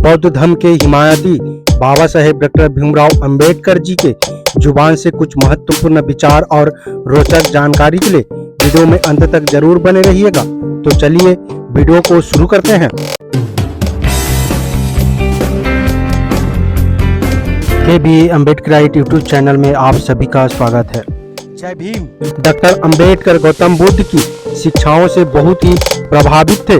बौद्ध धर्म के हिमायती बाबा साहेब डॉक्टर भीमराव अंबेडकर जी के जुबान से कुछ महत्वपूर्ण विचार और रोचक जानकारी के लिए वीडियो में अंत तक जरूर बने रहिएगा। तो चलिए वीडियो को शुरू करते हैं। के अम्बेडकराइट यूट्यूब चैनल में आप सभी का स्वागत है। जय भीम। डॉक्टर अंबेडकर गौतम बुद्ध की शिक्षाओं से बहुत ही प्रभावित थे।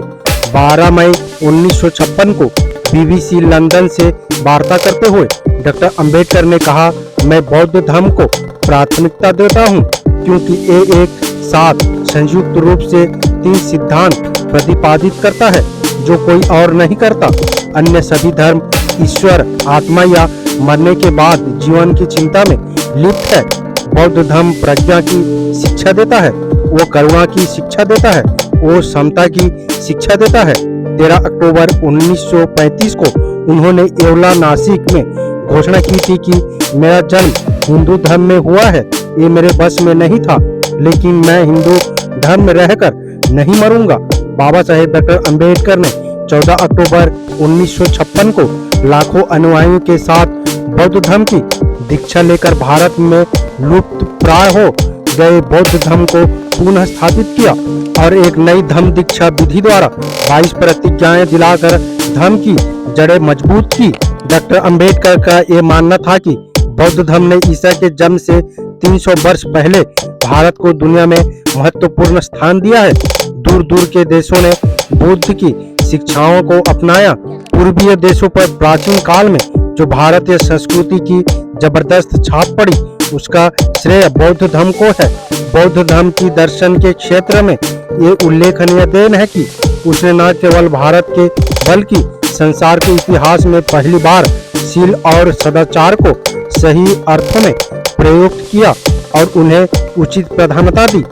12 मई 1956 को BBC लंदन से वार्ता करते हुए डॉक्टर अंबेडकर ने कहा, मैं बौद्ध धर्म को प्राथमिकता देता हूं, क्योंकि ये एक साथ संयुक्त रूप से 3 सिद्धांत प्रतिपादित करता है जो कोई और नहीं करता। अन्य सभी धर्म ईश्वर, आत्मा या मरने के बाद जीवन की चिंता में लिप्त है। बौद्ध धर्म प्रज्ञा की शिक्षा देता है, वो करुणा की शिक्षा देता है, वो समता की शिक्षा देता है। 13 अक्टूबर 1935 को उन्होंने येवला, नासिक में घोषणा की थी कि मेरा जन्म हिंदू धर्म में हुआ है। ये मेरे बस में नहीं था, लेकिन मैं हिंदू धर्म में रहकर नहीं मरूंगा। बाबा साहेब डॉक्टर अंबेडकर ने 14 अक्टूबर 1956 को लाखों अनुयायियों के साथ बौद्ध धर्म की दीक्षा लेकर भारत में लुप्त प्राय हो गए बौद्ध धर्म को पुनः स्थापित किया और एक नई धर्म दीक्षा विधि द्वारा 22 प्रतिज्ञाएं दिलाकर धर्म की जड़ें मजबूत की। डॉक्टर अंबेडकर का ये मानना था कि बौद्ध धर्म ने ईसा के जन्म से 300 वर्ष पहले भारत को दुनिया में महत्वपूर्ण स्थान दिया है। दूर दूर के देशों ने बुद्ध की शिक्षाओं को अपनाया। पूर्वीय देशों पर प्राचीन काल में जो भारतीय संस्कृति की जबरदस्त छाप पड़ी, उसका श्रेय बौद्ध धर्म को है। बौद्ध धर्म की दर्शन के क्षेत्र में ये उल्लेखनीय देन है कि उसने न केवल भारत के बल्कि संसार के इतिहास में पहली बार शील और सदाचार को सही अर्थों में प्रयुक्त किया और उन्हें उचित प्राधान्यता दी।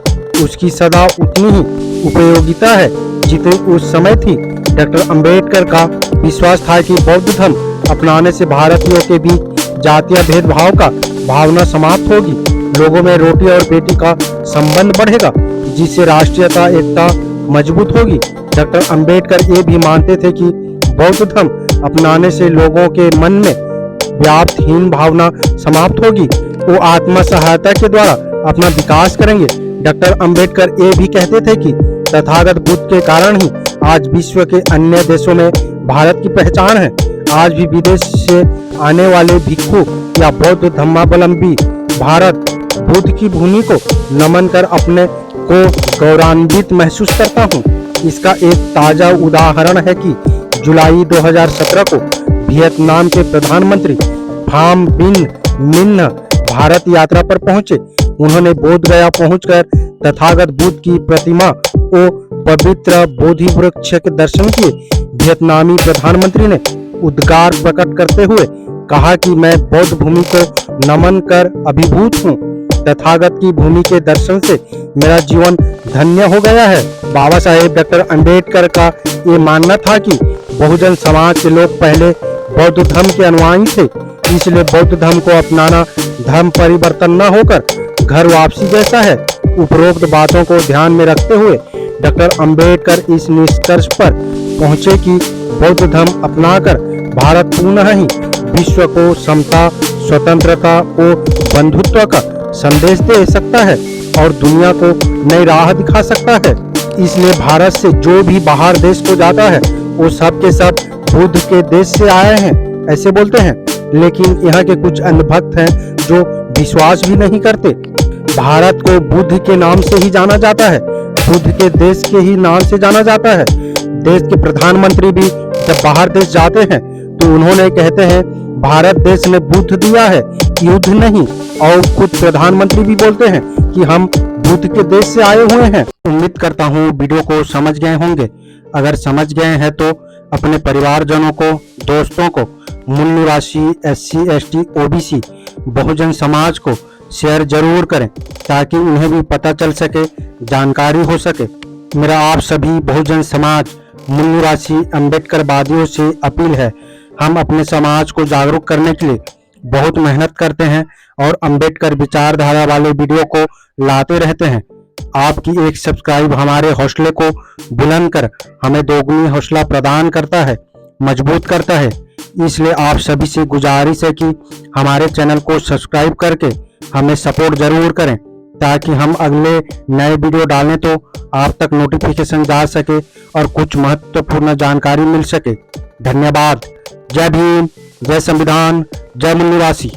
उसकी सदा उतनी ही उपयोगिता है जितनी उस समय थी। डॉक्टर अंबेडकर का विश्वास था कि बौद्ध धर्म अपनाने से भारतीयों के बीच जातीय भेदभाव का भावना समाप्त होगी, लोगों में रोटी और बेटी का संबंध बढ़ेगा, जिससे राष्ट्रीयता एकता मजबूत होगी। डॉक्टर अंबेडकर ये भी मानते थे कि बौद्ध धर्म अपनाने से लोगों के मन में व्याप्त हीन भावना समाप्त होगी, वो आत्म सहायता के द्वारा अपना विकास करेंगे। डॉक्टर अंबेडकर ये भी कहते थे कि तथागत बुद्ध के कारण ही आज विश्व के अन्य देशों में भारत की पहचान है। आज भी विदेश से आने वाले भिक्षु या बौद्ध धर्मावलंबी भारत बुद्ध की भूमि को नमन कर अपने को गौरवान्वित महसूस करता हूँ। इसका एक ताजा उदाहरण है कि जुलाई 2017 को वियतनाम के प्रधानमंत्री फाम बिन मिन्ह भारत यात्रा पर पहुंचे। उन्होंने बोध गया पहुंचकर तथागत बुद्ध की प्रतिमा और पवित्र बोधि वृक्ष के दर्शन किए। वियतनामी प्रधानमंत्री ने उद्गार प्रकट करते हुए कहा कि मैं बौद्ध भूमि को नमन कर अभिभूत हूँ। तथागत की भूमि के दर्शन से मेरा जीवन धन्य हो गया है। बाबा साहेब डॉक्टर अंबेडकर का ये मानना था कि बहुजन समाज के लोग पहले बौद्ध धर्म के अनुयायी थे, इसलिए बौद्ध धर्म को अपनाना धर्म परिवर्तन न होकर घर वापसी जैसा है। उपरोक्त बातों को ध्यान में रखते हुए डॉक्टर अंबेडकर इस निष्कर्ष पर पहुंचे कि बौद्ध धर्म अपनाकर भारत पुनः ही विश्व को समता, स्वतंत्रता और बंधुत्व का संदेश दे सकता है और दुनिया को नई राह दिखा सकता है। इसलिए भारत से जो भी बाहर देश को जाता है वो सब के सब बुद्ध के देश से आए हैं ऐसे बोलते हैं, लेकिन यहाँ के कुछ अंधभक्त हैं जो विश्वास भी नहीं करते। भारत को बुद्ध के नाम से ही जाना जाता है, बुद्ध के देश के ही नाम से जाना जाता है। देश के प्रधानमंत्री भी जब बाहर देश जाते हैं तो उन्होंने कहते हैं भारत देश ने बुद्ध दिया है, युद्ध नहीं। और खुद प्रधानमंत्री भी बोलते हैं कि हम बुद्ध के देश से आए हुए हैं। उम्मीद करता हूँ वीडियो को समझ गए होंगे। अगर समझ गए हैं तो अपने परिवारजनों को, दोस्तों को, मूल निवासी, SC, ST, OBC, Bahujan Samaj को शेयर जरूर करें ताकि उन्हें भी पता चल सके, जानकारी हो सके। मेरा आप सभी बहुजन समाज, मूल निवासी अम्बेडकरवादियों से अपील है, हम अपने समाज को जागरूक करने के लिए बहुत मेहनत करते हैं और अम्बेडकर विचारधारा वाले वीडियो को लाते रहते हैं। आपकी एक सब्सक्राइब हमारे हौसले को बुलंद कर हमें दोगुनी हौसला प्रदान करता है। मजबूत करता है। इसलिए आप सभी से गुजारिश है कि हमारे चैनल को सब्सक्राइब करके हमें सपोर्ट जरूर करें, ताकि हम अगले नए वीडियो डालें तो आप तक नोटिफिकेशन जा सके और कुछ महत्वपूर्ण जानकारी मिल सके। धन्यवाद। जय भीम, जय संविधान, जय मूल निवासी।